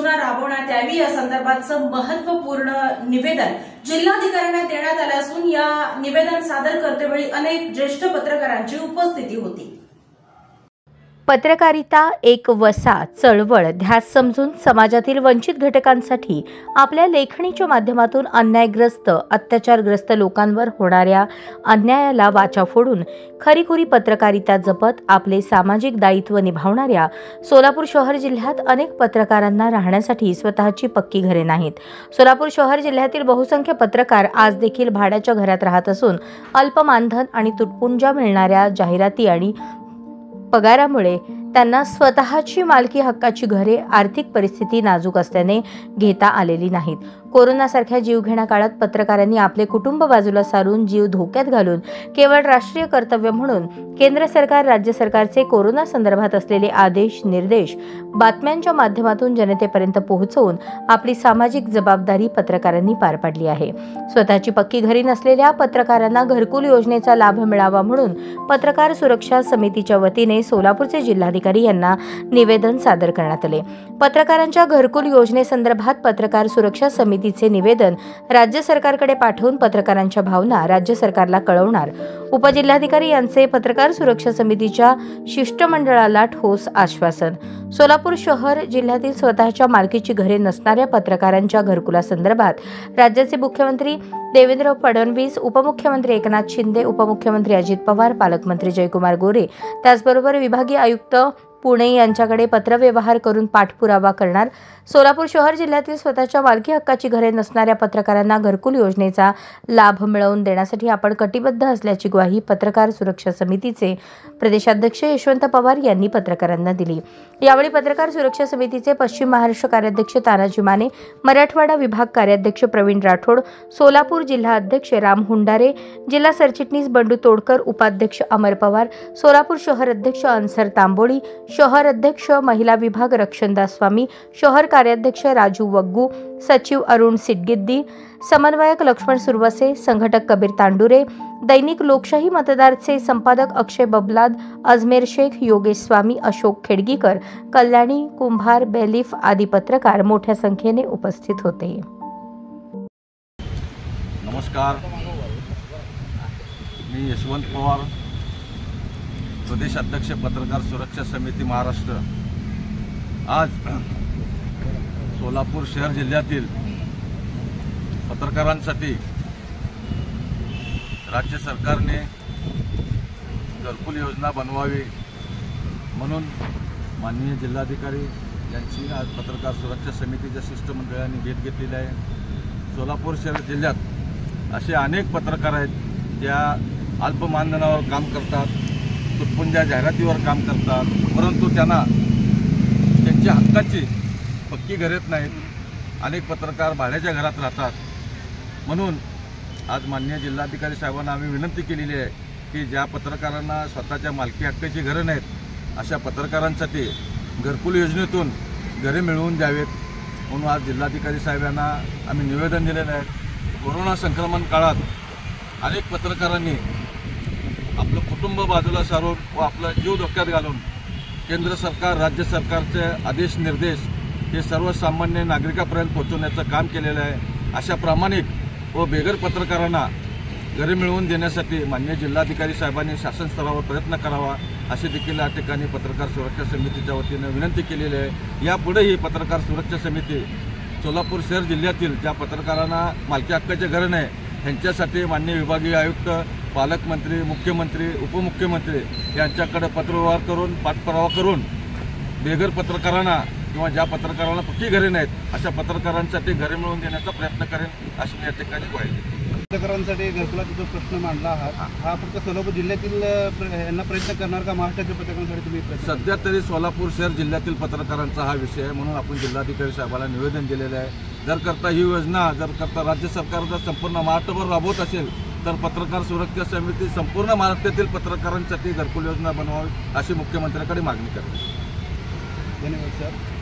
योजना राबवण्यात यावी या संदर्भातचं महत्त्वपूर्ण निवेदन जिल्हाधिकाऱ्यांना देण्यात आलं असून या निवेदन सादर करतेवेळी अनेक ज्येष्ठ पत्रकारांची उपस्थिती होती। पत्रकारिता एक वसा चळवळ ध्यास समजून समाजातील वंचित घटकांसाठी आपल्या लेखणीच्या माध्यमातून अन्यायग्रस्त अत्याचारग्रस्त लोकांवर होणाऱ्या अन्यायाला वाचा फोडून खरीखुरी पत्रकारिता जपत आपले सामाजिक दायित्व निभावणाऱ्या सोलापूर शहर जिल्ह्यात अनेक पत्रकारांना राहण्यासाठी स्वतःची पक्की घरे नाहीत। सोलापूर शहर जिल्ह्यातील बहुसंख्य पत्रकार आज देखील भाड्याच्या घरात राहत असून अल्प मानधन आणि तुटपुंजा मिळणाऱ्या जाहिराती आणि पगारामुळे त्यांना स्वतःची मालकी हक्काची घरे आर्थिक परिस्थिती नाजूक असल्याने घेता आलेली नाहीत। कोरोनासारख्या जीवघेण्या काळात पत्रकारांनी आपले कुटुंब बाजूला सारून जीव धोक्यात घालून केवळ राष्ट्रीय कर्तव्य म्हणून केंद्र सरकार राज्य सरकारचे कोरोना संदर्भात असलेले आदेश निर्देश बातम्यांच्या माध्यमातून जनतेपर्यंत पोहोचवून आपली सामाजिक जबाबदारी पत्रकारांनी पार पाडली आहे। स्वतःची पक्की घरे नसलेल्या पत्रकारांना घरकुल योजनेचा लाभ मिळावा म्हणून पत्रकार सुरक्षा समितीच्या वतीने सोलापूरचे जिल्हाधिकारी यांना निवेदन सादर करण्यात आले। पत्रकारांच्या घरकुल योजनेसंदर्भात पत्रकार सुरक्षा समितीचे निवेदन राज्य सरकारकडे पाठवून पत्रकारांच्या भावना राज्य सरकारला कळवणार। उपजिल्हाधिकारी यांचे पत्रकार सुरक्षा समितीच्या शिष्टमंडळाला ठोस आश्वासन। सोलापूर शहर जिल्ह्यातील स्वतःच्या मालकीची घरे नसणाऱ्या पत्रकारांच्या घरकुलासंदर्भात राज्याचे मुख्यमंत्री देवेंद्र फडणवीस, उपमुख्यमंत्री एकनाथ शिंदे, उपमुख्यमंत्री अजित पवार, पालकमंत्री जयकुमार गोरे त्याचबरोबर विभागीय आयुक्त पुणे यांच्याकडे पत्रव्यवहार करून पाठपुरावा करणार। सोलापूर शहर जिल्ह्यातील स्वतःच्या मालकी हक्काची घरे नसणाऱ्या पत्रकारांना घरकुल योजनेचा लाभ मिळवून देण्यासाठी आपण कटिबद्ध असल्याची ग्वाही पत्रकार सुरक्षा समितीचे प्रदेशाध्यक्ष यशवंत पवार यांनी पत्रकारांना दिली। यावेळी पत्रकार सुरक्षा समितीचे पश्चिम महाराष्ट्र कार्याध्यक्ष तानाजी माने, मराठवाडा विभाग कार्याध्यक्ष प्रवीण राठोड, सोलापूर जिल्हा अध्यक्ष राम हुंडारे, जिल्हा सरचिटणीस बंडू तोडकर, उपाध्यक्ष अमर पवार, सोलापूर शहर अध्यक्ष अन्सर तांबोळी, शहर अध्यक्ष महिला विभाग रक्षणदास स्वामी, शहर कार्याध्यक्ष राजू वग्गू, सचिव अरुण सिटगिद्दी, समन्वयक लक्ष्मण सुरवसे, संघटक कबीर तांडुरे, दैनिक लोकशाही मतदारचे संपादक अक्षय बबलाद, अजमेर शेख, योगेश स्वामी, अशोक खेडगीकर, कल्याणी कुंभार, बेलीफ आदी पत्रकार मोठ्या संख्येने उपस्थित होते। नमस्कार, मी यशवंत पवार, प्रदेश अध्यक्ष पत्रकार सुरक्षा समिती महाराष्ट्र। आज सोलापूर शहर जिल्ह्यातील पत्रकारांसाठी राज्य सरकारने घरकुल योजना बनवावी म्हणून माननीय जिल्हाधिकारी यांची आज पत्रकार सुरक्षा समितीच्या शिष्टमंडळाने भेट घेतलेली आहे। सोलापूर शहर जिल्ह्यात असे अनेक पत्रकार आहेत ज्या अल्पमानधनावर काम करतात, तुटपुंज्या जाहिरातीवर काम करतात, परंतु त्यांना त्यांच्या हक्काची पक्की घरेत नाहीत। अनेक पत्रकार भाड्याच्या घरात राहतात। म्हणून आज माननीय जिल्हाधिकारी साहेबांना आम्ही विनंती केलेली आहे की ज्या पत्रकारांना स्वतःच्या मालकी हक्काची घरं नाहीत अशा पत्रकारांसाठी घरकुल योजनेतून घरे मिळवून द्यावेत म्हणून आज जिल्हाधिकारी साहेबांना आम्ही निवेदन दिलेलं आहे। कोरोना संक्रमण काळात अनेक पत्रकारांनी आपलं कुटुंब बाजूला सारून व आपला जीव धोक्यात घालून केंद्र सरकार राज्य सरकारचे आदेश निर्देश हे सर्वसामान्य नागरिकांपर्यंत पोहोचवण्याचं काम केलेलं आहे। अशा प्रामाणिक व बेघर पत्रकारांना घरे मिळवून देण्यासाठी माननीय जिल्हाधिकारी साहेबांनी शासन स्तरावर प्रयत्न करावा अशी देखील या ठिकाणी पत्रकार सुरक्षा समितीच्या वतीने विनंती केलेली आहे। यापुढेही पत्रकार सुरक्षा समिती सोलापूर शहर जिल्ह्यातील ज्या पत्रकारांना मालकी हक्काचे घर नाही त्यांच्यासाठी माननीय विभागीय आयुक्त, पालकमंत्री, मुख्यमंत्री, उपमुख्यमंत्री यांच्याकडे पत्रव्यवहार करून पाठपुरावा करून बेघर पत्रकारांना किंवा ज्या पत्रकारांना पक्की घरे नाहीत अशा पत्रकारांसाठी घरे मिळवून देण्याचा प्रयत्न करेन अशी मी या ठिकाणी ग्वाही देतो। पत्रकारांसाठी घरकुलाचा जो प्रश्न मांडला हा फक्त सोलापूर जिल्ह्यातील यांना प्रयत्न करणार का महाराष्ट्राच्या पत्रकारांसाठी तुम्ही? सध्या तरी सोलापूर शहर जिल्ह्यातील पत्रकारांचा हा विषय आहे म्हणून आपण जिल्हाधिकारी साहेबांना निवेदन दिलेलं आहे। जर करता ही योजना राज्य सरकार जर संपूर्ण महाराष्ट्रभर राबवत असेल तर पत्रकार सुरक्षा समिती संपूर्ण महाराष्ट्रातील पत्रकारांसाठी घरकुल योजना बनवावी अशी मुख्यमंत्र्यांकडे मागणी करते। धन्यवाद सर।